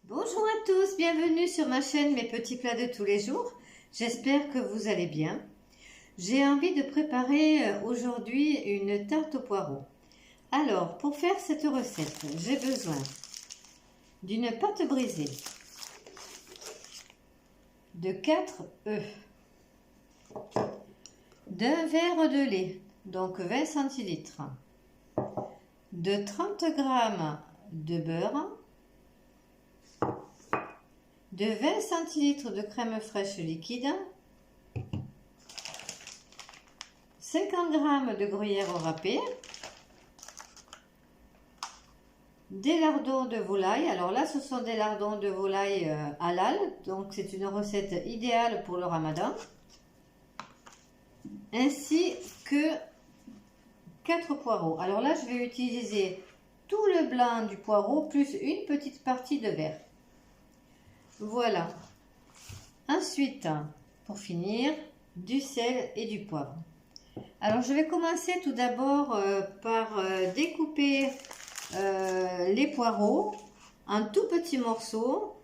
Bonjour à tous, bienvenue sur ma chaîne Mes petits plats de tous les jours. J'espère que vous allez bien. J'ai envie de préparer aujourd'hui une tarte aux poireaux. Alors, pour faire cette recette, j'ai besoin d'une pâte brisée, de 4 œufs, d'un verre de lait, donc 20 centilitres, de 30 g de beurre, de 20 centilitres de crème fraîche liquide, 50 g de gruyère râpée, des lardons de volaille. Alors là, ce sont des lardons de volaille halal, donc c'est une recette idéale pour le ramadan, ainsi que 4 poireaux. Alors là, je vais utiliser tout le blanc du poireau plus une petite partie de verre. Voilà. Ensuite, pour finir, du sel et du poivre. Alors, je vais commencer tout d'abord par découper les poireaux en tout petits morceaux.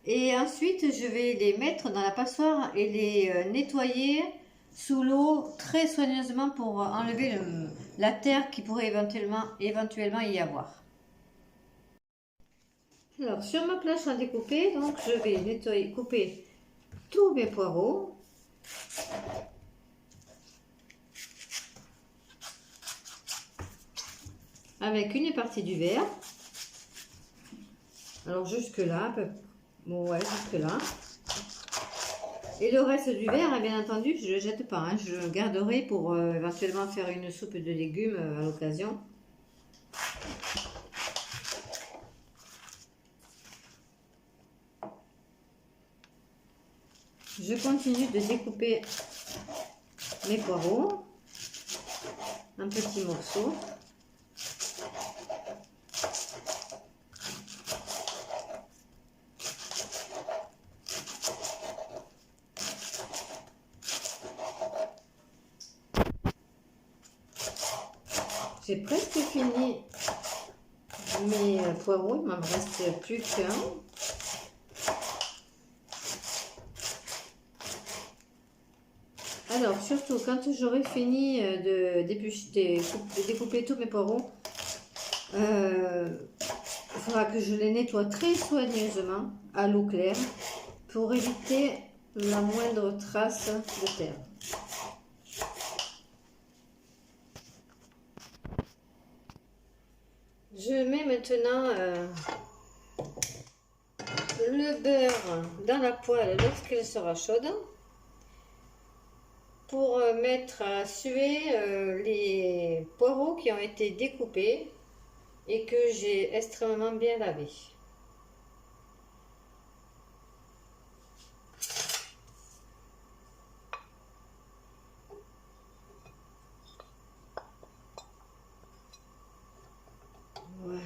Et ensuite, je vais les mettre dans la passoire et les nettoyer sous l'eau très soigneusement pour enlever la terre qui pourrait éventuellement y avoir. Alors, sur ma planche à découper, donc je vais couper tous mes poireaux. Avec une partie du verre. Alors jusque là, bon, ouais, jusque là. Et le reste du verre, bien entendu, je ne le jette pas. Je le garderai pour éventuellement faire une soupe de légumes à l'occasion. Je continue de découper mes poireaux en petits morceaux. J'ai presque fini mes poireaux, il m'en reste plus qu'un. Alors surtout quand j'aurai fini de découper tous mes poireaux, il faudra que je les nettoie très soigneusement à l'eau claire pour éviter la moindre trace de terre. Je mets maintenant le beurre dans la poêle lorsqu'elle sera chaude pour mettre à suer les poireaux qui ont été découpés et que j'ai extrêmement bien lavés. Voilà.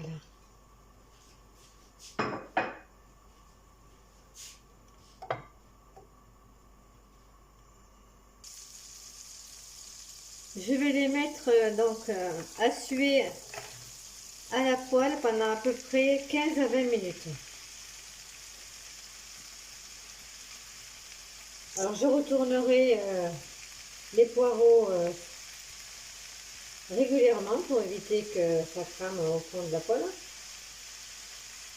Je vais les mettre à suer à la poêle pendant à peu près 15 à 20 minutes. Alors je retournerai les poireaux régulièrement pour éviter que ça crame au fond de la poêle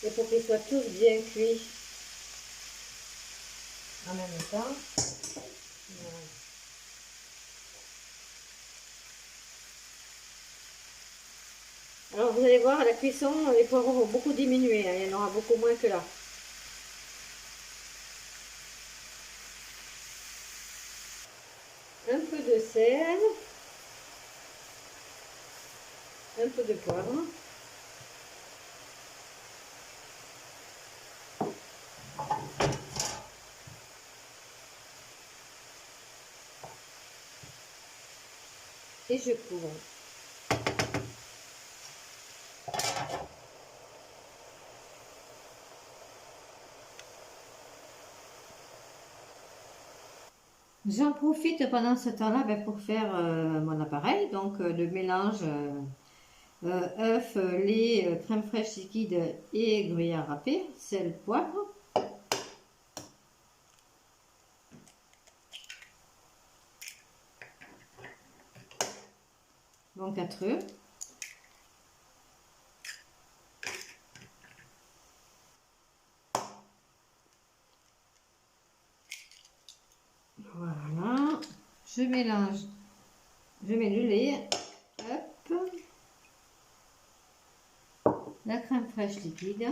et pour qu'ils soient tous bien cuits en même temps. Voilà. Alors vous allez voir, à la cuisson, les poireaux vont beaucoup diminuer, il y en aura beaucoup moins que là. Un peu de sel, un peu de poivre. Et je couvre. J'en profite pendant ce temps-là pour faire mon appareil, donc le mélange œufs, lait, crème fraîche liquide et gruyère râpée, sel, poivre. Donc 4 œufs. Voilà, je mélange, je mets le lait, hop, la crème fraîche liquide,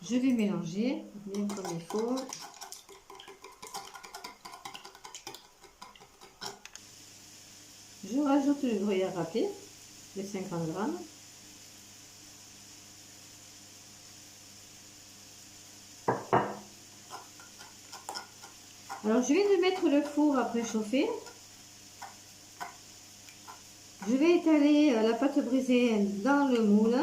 je vais mélanger bien comme il faut. Je rajoute le gruyère râpé de 50 grammes. Alors je viens de mettre le four à préchauffer. Je vais étaler la pâte brisée dans le moule.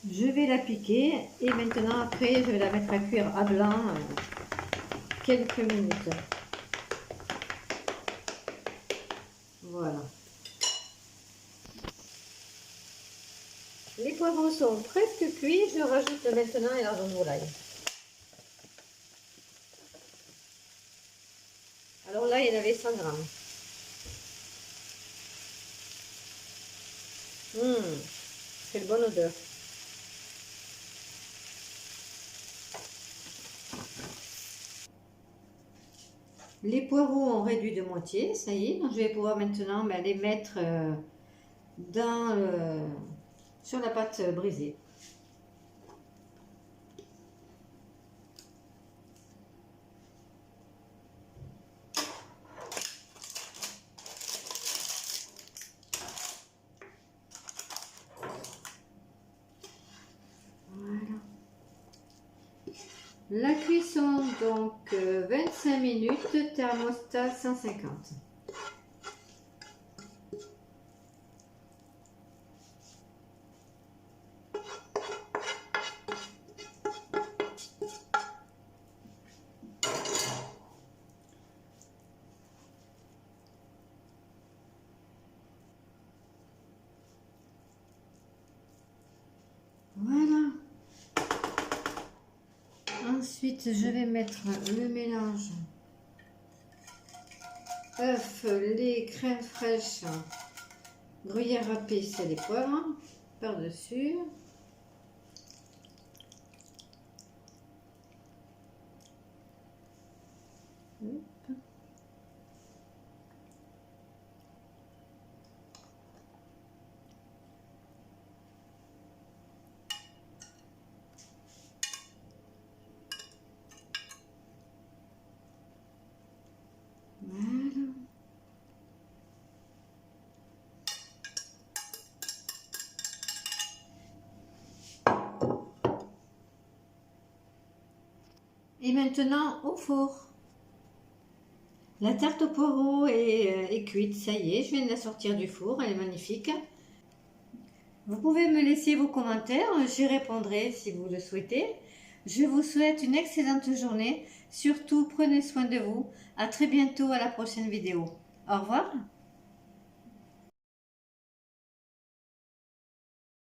Je vais la piquer et maintenant après je vais la mettre à cuire à blanc quelques minutes. Voilà. Les poivrons sont presque cuits, je rajoute maintenant l'argent de volaille. Alors là il y en avait 100 grammes. C'est une bonne odeur. Les poireaux ont réduit de moitié, ça y est. Donc je vais pouvoir maintenant les mettre sur la pâte brisée. Voilà. La cuisson, donc 25 minutes, thermostat 150. Voilà. Ensuite, je vais mettre le mélange œufs, lait, crème fraîche, gruyère râpée, sel et poivre par-dessus. Voilà. Et maintenant au four. La tarte au poireau est cuite, ça y est, je viens de la sortir du four, elle est magnifique. Vous pouvez me laisser vos commentaires, j'y répondrai si vous le souhaitez. Je vous souhaite une excellente journée, surtout prenez soin de vous. À très bientôt à la prochaine vidéo. Au revoir.